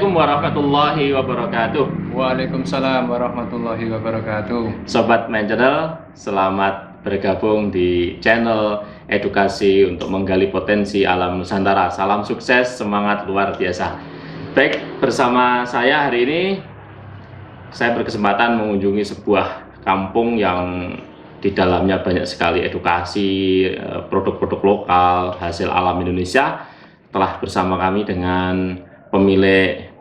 Assalamualaikum warahmatullahi wabarakatuh. Waalaikumsalam warahmatullahi wabarakatuh. Sobat Main Channel, selamat bergabung di channel edukasi untuk menggali potensi alam Nusantara. Salam sukses, semangat luar biasa. Baik, bersama saya hari ini saya berkesempatan mengunjungi sebuah kampung yang di dalamnya banyak sekali edukasi, produk-produk lokal, hasil alam Indonesia. Telah bersama kami dengan pemilik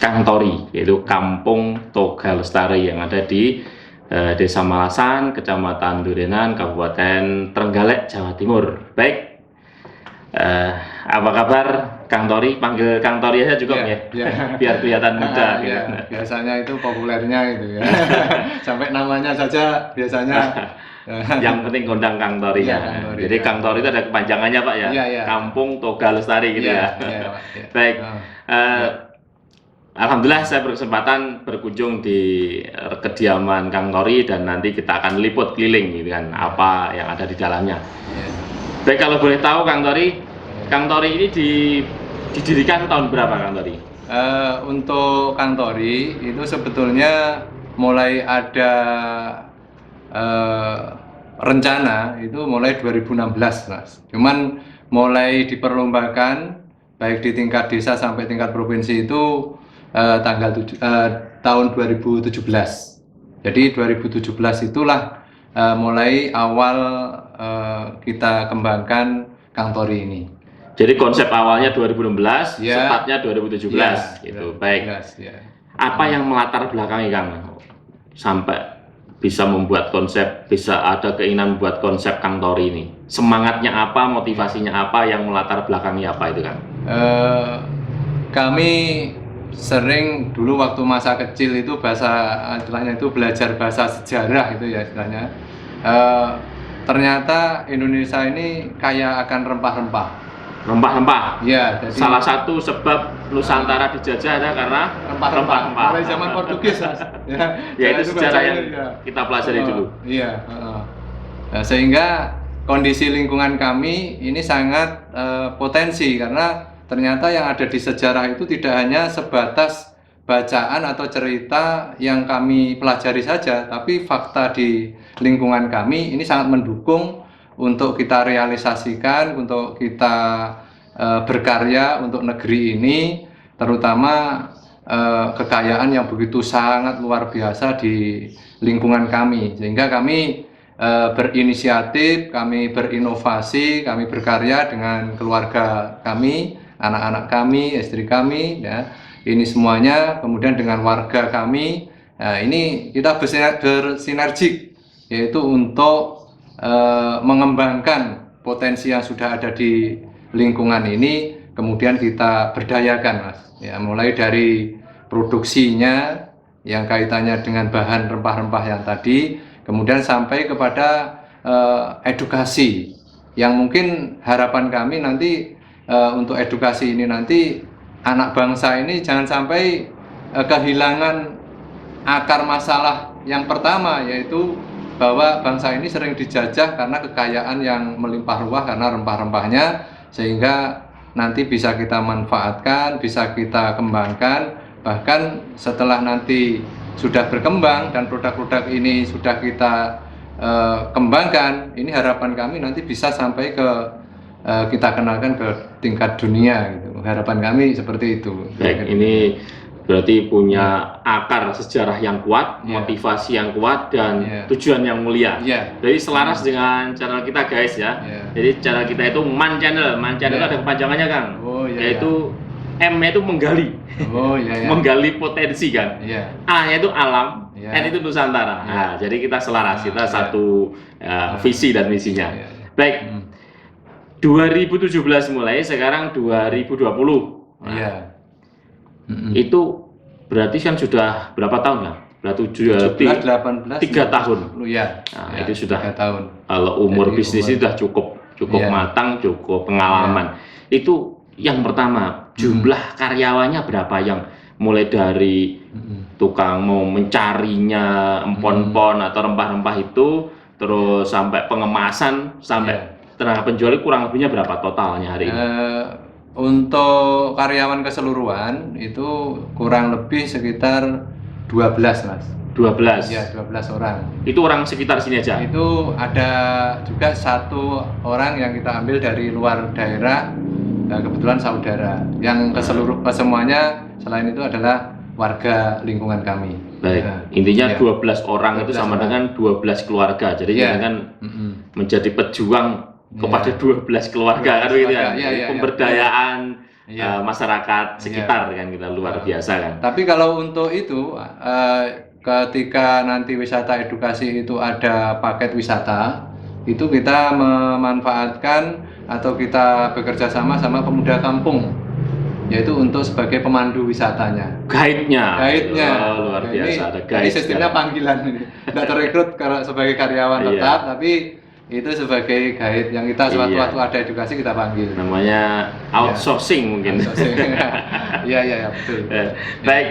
Kang Tori, yaitu Kampung Toga Lestari yang ada di Desa Malasan, Kecamatan Durenan, Kabupaten Trenggalek, Jawa Timur. Baik, apa kabar Kang Tori? Panggil Kang Tori aja juga ya. Biar kelihatan muda. Gitu. Biasanya itu populernya itu ya. Sampai namanya saja biasanya. Yang penting kondang Kang Tori ya. Kang Tori, jadi ya. Kang Tori itu ada kepanjangannya Pak ya. Kampung Toga Lestari gitu ya. Pak, Baik. Alhamdulillah saya berkesempatan berkunjung di kediaman Kang Tori dan nanti kita akan liput keliling gitu kan apa yang ada di dalamnya. Baik, kalau boleh tahu Kang Tori ini didirikan tahun berapa Kang Tori? Untuk Kang Tori itu sebetulnya mulai ada rencana itu mulai 2016 Mas. Cuman mulai diperlombakan baik di tingkat desa sampai tingkat provinsi itu tahun 2017. Jadi 2017 itulah mulai awal kita kembangkan Kang Tori ini. Jadi konsep awalnya 2016, startnya 2017 gitu. Baik. Apa yang melatar belakangi Kang sampai bisa membuat konsep, bisa ada keinginan membuat konsep Kang Tori ini? Semangatnya apa, motivasinya apa, yang melatar belakangi apa itu Kang? Kami sering dulu waktu masa kecil itu istilahnya itu belajar bahasa sejarah itu ya istilahnya. Ternyata Indonesia ini kaya akan rempah-rempah. Rempah-rempah. Ya, jadi salah satu sebab Nusantara dijajah ada karena rempah-rempah. Mulai zaman Portugis, Mas. Ya itu sejarah yang kita pelajari dulu. Iya. Nah, sehingga kondisi lingkungan kami ini sangat potensi karena ternyata yang ada di sejarah itu tidak hanya sebatas bacaan atau cerita yang kami pelajari saja, tapi fakta di lingkungan kami ini sangat mendukung untuk kita realisasikan, untuk kita berkarya untuk negeri ini, terutama kekayaan yang begitu sangat luar biasa di lingkungan kami, sehingga kami berinisiatif, kami berinovasi, kami berkarya dengan keluarga kami, anak-anak kami, istri kami, ya, ini semuanya, kemudian dengan warga kami, nah, ini kita bersinergik, yaitu untuk mengembangkan potensi yang sudah ada di lingkungan ini, kemudian kita berdayakan Mas, ya, mulai dari produksinya yang kaitannya dengan bahan rempah-rempah yang tadi, kemudian sampai kepada edukasi yang mungkin harapan kami nanti untuk edukasi ini nanti anak bangsa ini jangan sampai kehilangan akar masalah yang pertama, yaitu bahwa bangsa ini sering dijajah karena kekayaan yang melimpah ruah karena rempah-rempahnya, sehingga nanti bisa kita manfaatkan, bisa kita kembangkan, bahkan setelah nanti sudah berkembang dan produk-produk ini sudah kita kembangkan, ini harapan kami nanti bisa sampai ke kita kenalkan ke tingkat dunia gitu. Harapan kami seperti itu. Baik, ini berarti punya akar sejarah yang kuat, motivasi yang kuat, dan tujuan yang mulia. Jadi selaras dengan channel kita guys ya. Jadi channel kita itu Man Channel. Man Channel ada kepanjangannya Kang, yaitu M-nya itu menggali, menggali potensi kan. A-nya itu alam, N itu Nusantara. Nah, jadi kita selaras, kita satu visi dan misinya. Baik, 2017 mulai, sekarang 2020. Itu berarti kan sudah berapa tahun Kang? Berarti 18, 3 tahun. Nah, itu sudah 3 tahun. Kalau umur bisnis itu sudah cukup matang, cukup pengalaman. Itu yang pertama, jumlah karyawannya berapa yang mulai dari tukang mau mencarinya empon-empon atau rempah-rempah itu, terus sampai pengemasan, sampai tenaga penjual kurang lebihnya berapa totalnya hari ini? untuk karyawan keseluruhan itu kurang lebih sekitar 12 Mas. 12. Ya, 12 orang. Itu orang sekitar sini aja. Itu ada juga 1 orang yang kita ambil dari luar daerah, kebetulan saudara. Yang kesemuanya selain itu adalah warga lingkungan kami. Baik. Ya. Intinya Ya. 12 orang itu 12 sama orang. dengan 12 keluarga. Jadi Ya. kita kan Mm-mm. menjadi pejuang kepada 12 keluarga kan 12 gitu kan. keluarga. Iya, iya, iya. Pemberdayaan Iya. masyarakat sekitar kan kita luar biasa kan. Tapi kalau untuk itu, ketika nanti wisata edukasi itu ada paket wisata, itu kita memanfaatkan atau kita bekerja sama pemuda kampung, yaitu untuk sebagai pemandu wisatanya. Guide-nya. Guide-nya. Oh, luar biasa ada Ini guide. sistemnya panggilan ini. Tidak terekrut sebagai karyawan Iya. tetap, tapi itu sebagai guide yang kita sewaktu-waktu Iya. ada edukasi kita panggil. Namanya outsourcing mungkin. Iya, iya, betul. Baik.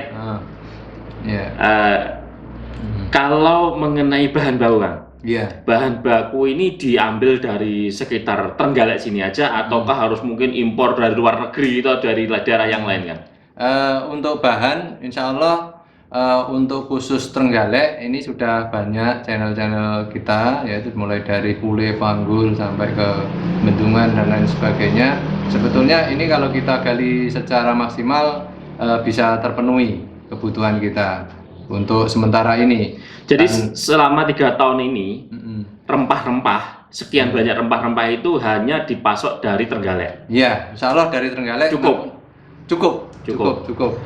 Iya. Kalau mengenai bahan baku Kang, Iya. bahan baku ini diambil dari sekitar Trenggalek sini aja ataukah harus mungkin impor dari luar negeri atau dari daerah yang lain kan? Untuk bahan, insya Allah untuk khusus Trenggalek ini sudah banyak channel-channel kita, yaitu mulai dari Pule, Panggul sampai ke Bendungan dan lain sebagainya. Sebetulnya ini kalau kita gali secara maksimal bisa terpenuhi kebutuhan kita untuk sementara ini. Jadi selama 3 tahun ini rempah-rempah sekian banyak rempah-rempah itu hanya dipasok dari Trenggalek. Iya, insya Allah dari Trenggalek Cukup. Cukup.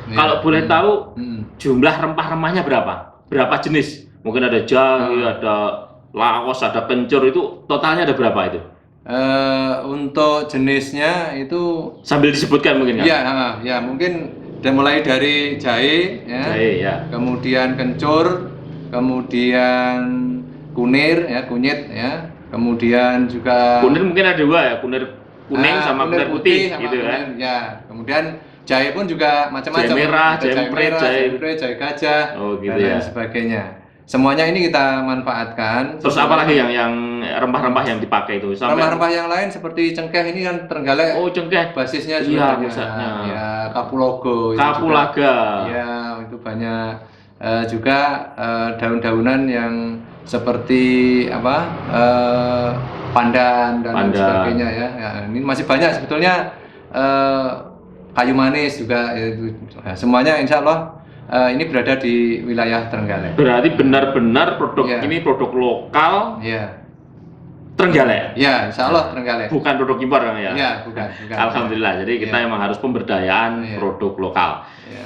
Kalau boleh tahu jumlah rempah-rempahnya berapa? Berapa jenis? Mungkin ada jahe, ada laos, ada kencur, itu totalnya ada berapa itu? Untuk jenisnya itu Sambil disebutkan mungkin kan? ya mungkin mulai dari jahe, ya, Jahe ya. kemudian kencur, kemudian kunir, ya, kunyit, ya, kemudian juga Kunir mungkin ada 2 ya, kunir kuning sama kunir putih sama gitu kan? kunir, ya. Kemudian jahe pun juga macam-macam. Jahe merah, Ada jahe emprit, jahe gajah, Oh, gitu dan ya. lain sebagainya. Semuanya ini kita manfaatkan. Terus apa lagi yang rempah-rempah yang dipakai itu? Rempah-rempah yang lain seperti cengkeh ini kan Trenggalek. Oh, cengkeh. Basisnya Iya, juga banyak. pusatnya. Ya, kapulaga. Kapulaga. Ya, itu banyak. Juga daun-daunan yang seperti apa? Pandan dan lain sebagainya ya. Ya. Ini masih banyak sebetulnya. Kayu manis juga itu. Semuanya insya Allah ini berada di wilayah Trenggalek. Berarti benar-benar produk Iya. ini produk lokal Ya, Trenggalek. ya, insya Allah Trenggalek. Bukan produk impor kan ya? Ya, bukan. Alhamdulillah. Jadi kita Iya. emang harus pemberdayaan Iya. produk lokal. Ya.